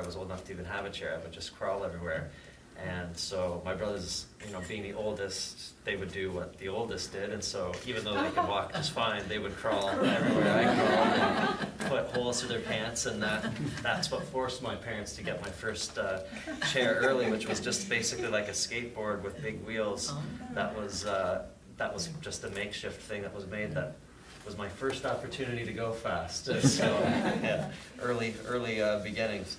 was old enough to even have a chair, I would just crawl everywhere. And so my brothers, being the oldest, they would do what the oldest did, and so even though they could walk just fine, they would crawl everywhere I crawled and put holes through their pants, and that's what forced my parents to get my first chair early, which was just basically like a skateboard with big wheels. That was just a makeshift thing that was made. That was my first opportunity to go fast. So yeah, early beginnings.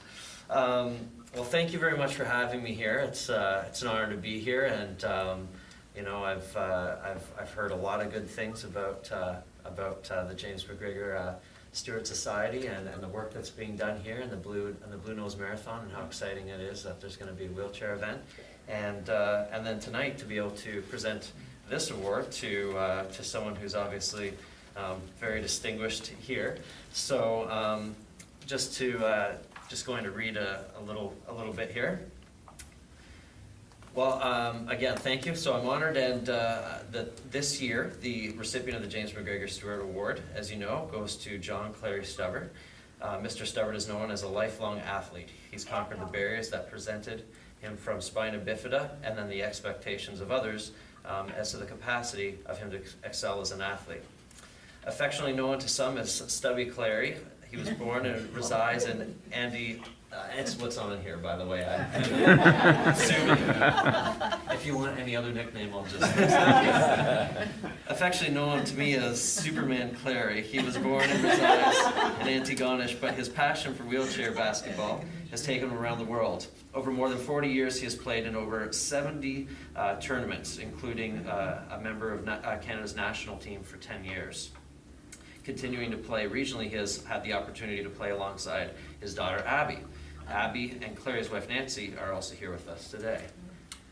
Well, thank you very much for having me here. It's an honor to be here, and I've heard a lot of good things about the James McGregor Stuart Society and the work that's being done here in the Blue Nose Marathon, and how exciting it is that there's going to be a wheelchair event, and then tonight to be able to present this award to someone who's obviously very distinguished here. So just going to read a little bit here. Well, again, thank you. So I'm honored, and this year the recipient of the James McGregor Stuart Award, as you know, goes to John Clary Stubbert. Mr. Stubbert is known as a lifelong athlete. He's conquered the barriers that presented him from spina bifida, and then the expectations of others as to the capacity of him to excel as an athlete. Affectionately known to some as Stubby Clary, he was born and resides in it's what's on here, by the way. I'm assuming. If you want any other nickname, I'll just... Affectionately known to me as Superman Clary, he was born and resides in Antigonish, but his passion for wheelchair basketball has taken him around the world. Over more than 40 years, he has played in over 70 tournaments, including a member of Canada's national team for 10 years. Continuing to play regionally, he has had the opportunity to play alongside his daughter Abby. Abby and Clary's wife Nancy are also here with us today.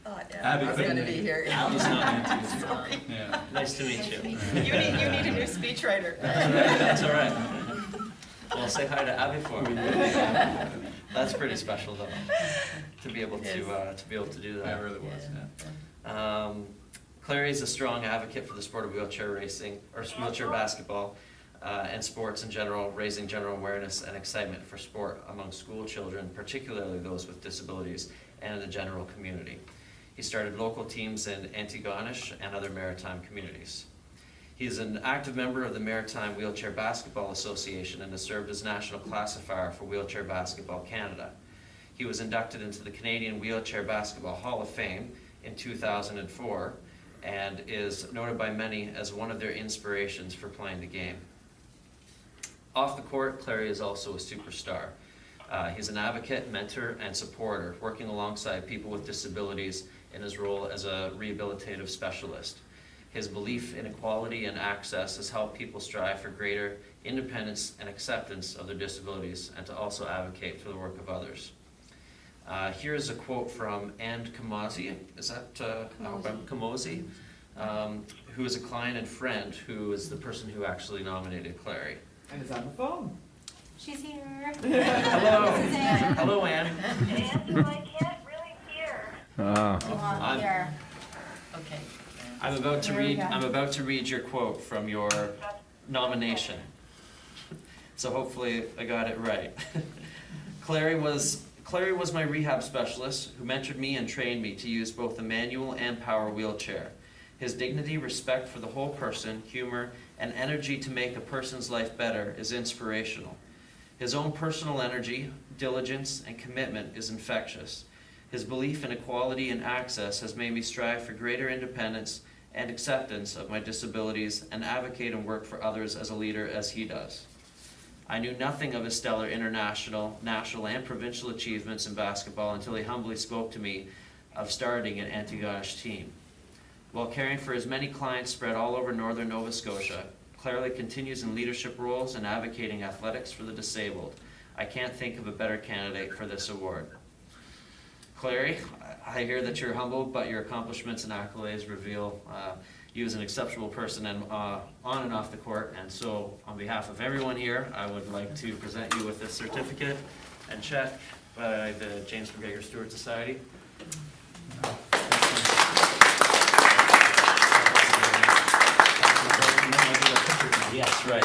Yeah. Abby's going to be here. Abby's not Nancy. Yeah. Nice to meet you. You need a new speechwriter. That's all right. Well, say hi to Abby for me. That's pretty special, though, to be able to do that. Yeah, it really was. Yeah. Clary is a strong advocate for the sport of wheelchair racing, or wheelchair basketball, and sports in general, raising general awareness and excitement for sport among school children, particularly those with disabilities, and the general community. He started local teams in Antigonish and other maritime communities. He is an active member of the Maritime Wheelchair Basketball Association and has served as national classifier for Wheelchair Basketball Canada. He was inducted into the Canadian Wheelchair Basketball Hall of Fame in 2004 and is noted by many as one of their inspirations for playing the game. Off the court, Clary is also a superstar. He's an advocate, mentor, and supporter, working alongside people with disabilities in his role as a rehabilitative specialist. His belief in equality and access has helped people strive for greater independence and acceptance of their disabilities, and to also advocate for the work of others. Here's a quote from Ann Kamosi. Is that Kamosi? Who is a client and friend, who is the person who actually nominated Clary. And is on the phone. She's here. Hello. This is Ann. Hello, Ann. And I can't really hear. I'm here. Okay. I'm about to There we read. go. I'm about to read your quote from your nomination. So hopefully I got it right. Clary was my rehab specialist who mentored me and trained me to use both the manual and power wheelchair. His dignity, respect for the whole person, humor, and energy to make a person's life better is inspirational. His own personal energy, diligence, and commitment is infectious. His belief in equality and access has made me strive for greater independence and acceptance of my disabilities and advocate and work for others as a leader as he does. I knew nothing of his stellar international, national, and provincial achievements in basketball until he humbly spoke to me of starting an Antigonish team. While caring for his many clients spread all over northern Nova Scotia, Clary continues in leadership roles and advocating athletics for the disabled. I can't think of a better candidate for this award. Clary, I hear that you're humble, but your accomplishments and accolades reveal you as an exceptional person and on and off the court. And so, on behalf of everyone here, I would like to present you with this certificate and check by the James McGregor Stuart Society. Yes, right.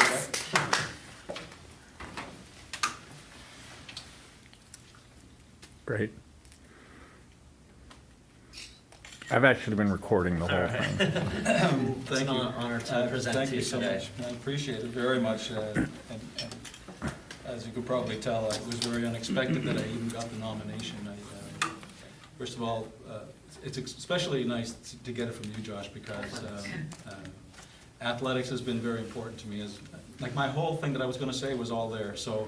Great. I've actually been recording the whole thing. It's Thank an you. honor to present Thank to you you so today. much. I appreciate it very much. And as you could probably tell, it was very unexpected that I even got the nomination. First of all, it's especially nice to get it from you, Josh, because athletics has been very important to me. Like my whole thing that I was going to say was all there. So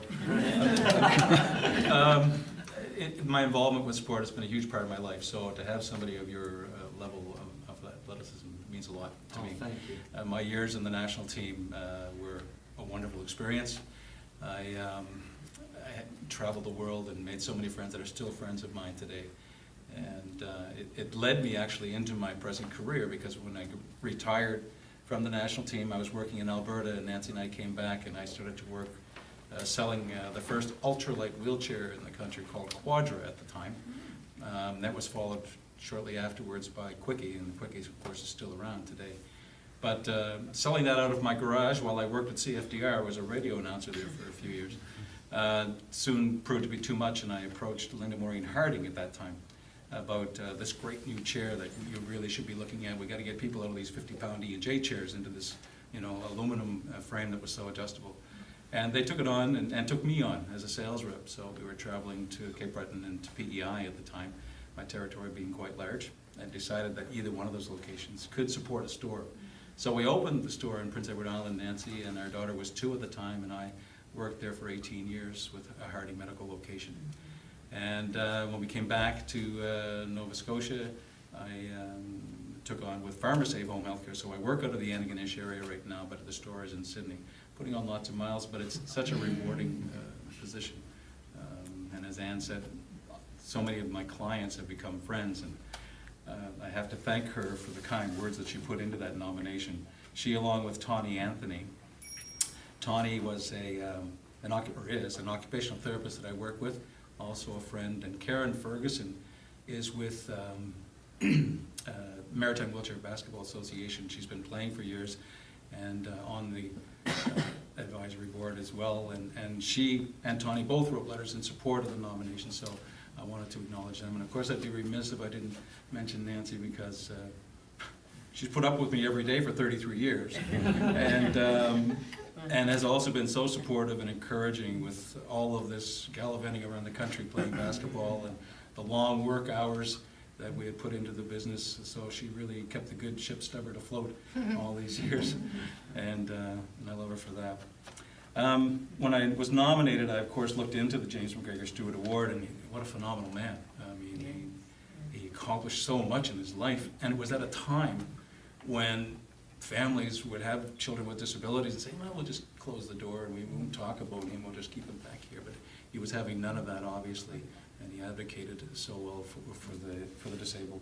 my involvement with sport has been a huge part of my life. So to have somebody of your level of athleticism means a lot to me. Thank you. My years in the national team were a wonderful experience. I traveled the world and made so many friends that are still friends of mine today. And it led me actually into my present career, because when I retired from the national team, I was working in Alberta, and Nancy and I came back and I started to work selling the first ultralight wheelchair in the country called Quadra at the time. That was followed shortly afterwards by Quickie, and Quickie, of course, is still around today. But selling that out of my garage while I worked at CFDR, I was a radio announcer there for a few years, soon proved to be too much, and I approached Linda Maureen Harding at that time about this great new chair that you really should be looking at. We got to get people out of these 50-pound E&J chairs into this, aluminum frame that was so adjustable. And they took it on and took me on as a sales rep. So we were traveling to Cape Breton and to PEI at the time, my territory being quite large, and decided that either one of those locations could support a store. So we opened the store in Prince Edward Island, Nancy, and our daughter was 2 at the time, and I worked there for 18 years with a Harding Medical location. And when we came back to Nova Scotia, I took on with PharmaSave Home Healthcare. So I work out of the Antigonish area right now, but the store is in Sydney, putting on lots of miles, but it's such a rewarding position. And as Anne said, so many of my clients have become friends, and I have to thank her for the kind words that she put into that nomination. She, along with Tawny Anthony. Tawny was is an occupational therapist that I work with, also a friend, and Karen Ferguson is with Maritime Wheelchair Basketball Association. She's been playing for years and on the advisory board as well, and she and Tawny both wrote letters in support of the nomination, so I wanted to acknowledge them. And of course I'd be remiss if I didn't mention Nancy, because she's put up with me every day for 33 years and has also been so supportive and encouraging with all of this gallivanting around the country playing basketball and the long work hours that we had put into the business. So she really kept the good ship Stubbert afloat all these years, and I love her for that. When I was nominated, I of course looked into the James McGregor Stewart Award, and what a phenomenal man. I mean, he accomplished so much in his life, and it was at a time when families would have children with disabilities and say, well, we'll just close the door and we won't talk about him, we'll just keep him back here. But he was having none of that, obviously, and he advocated so well for the disabled.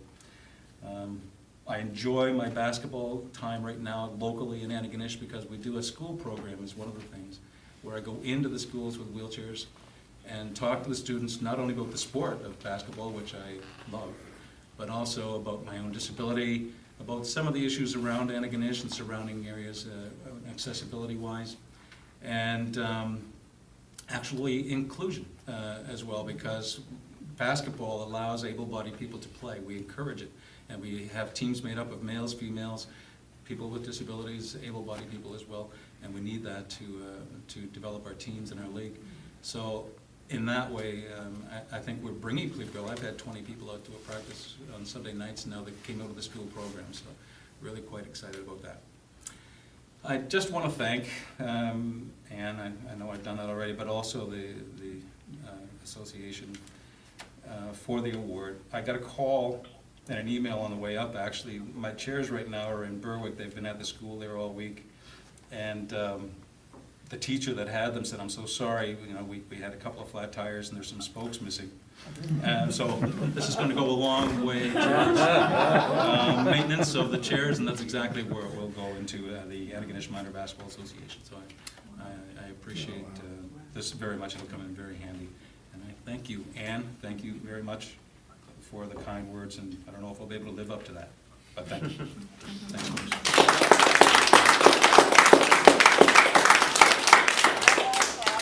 I enjoy my basketball time right now locally in Antigonish, because we do a school program is one of the things, where I go into the schools with wheelchairs and talk to the students not only about the sport of basketball, which I love, but also about my own disability, about some of the issues around Antigonish and surrounding areas, accessibility-wise, and actually inclusion as well, because basketball allows able-bodied people to play. We encourage it, and we have teams made up of males, females, people with disabilities, able-bodied people as well, and we need that to develop our teams and our league. So in that way, I think we're bringing people. I've had 20 people out to a practice on Sunday nights now that came out of the school program, so really quite excited about that. I just want to thank Anne, I know I've done that already, but also the association for the award. I got a call and an email on the way up, actually. My chairs right now are in Berwick. They've been at the school there all week, and the teacher that had them said, I'm so sorry, we had a couple of flat tires and there's some spokes missing. So this is going to go a long way towards maintenance of the chairs, and that's exactly where it will go into the Antigonish Minor Basketball Association. So I appreciate this very much. It'll come in very handy. And I thank you, Anne. Thank you very much for the kind words, and I don't know if I'll be able to live up to that, but thank you. Thanks so much.